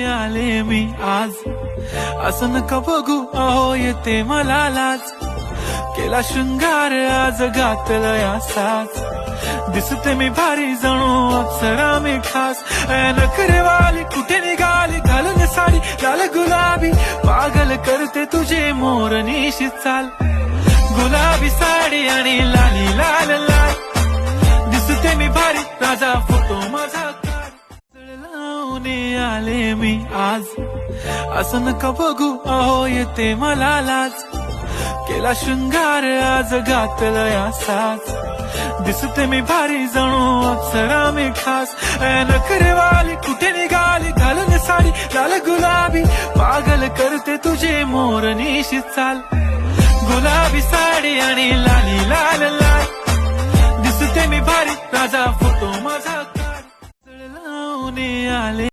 आले मी आज, असं नका बघू अहो येते मला लाज. केला शृंगार आज घातला असाच, दिसते मी भारी जणू अप्सरा मी खास. नखरेवाली कुठे निघाली घालून साडी लाल गुलाबी, पागल करते तुझे मोरनीशी चाल. गुलाबी साडी आणि लाली लाल लाल, दिसते मी भारी राजा फोटो माझा काढ. लावून आले मी आज, असं नका बघू अहो येते मला लाज. केला शृंगार आज घातला असाच, दिसते मी भारी जणू अप्सरा मी खास. नखरेवाली कुठे निघाली घालून साडी लाल गुलाबी, पागल करते तुझे मोरनीशी चाल. गुलाबी साडी आणि लाली लाल लाल, दिसते मी भारी राजा फोटो माझा काढ. लावून आले